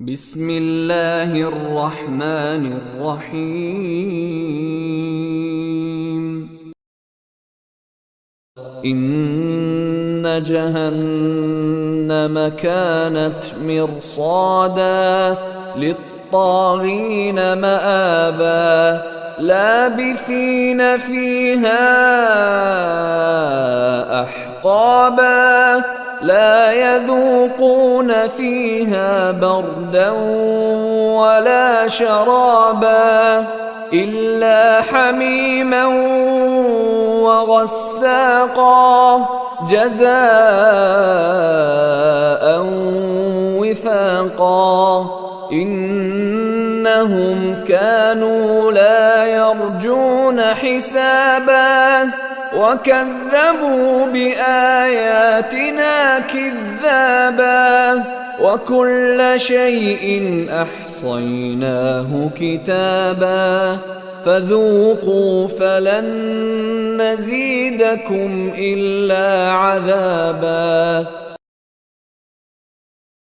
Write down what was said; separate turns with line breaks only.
بسم الله الرحمن الرحيم. إن جهنم كانت مرصادا للطاغين مآبا لابثين فيها أحقابا لا يذوقون فيها بردا ولا شرابا إلا حميما وغساقا جزاء وفاقا إنهم كانوا لا يرجون حسابا وكذبوا بآياتنا كذابا وكل شيء أحصيناه كتابا فذوقوا فلن نزيدكم إلا عذابا.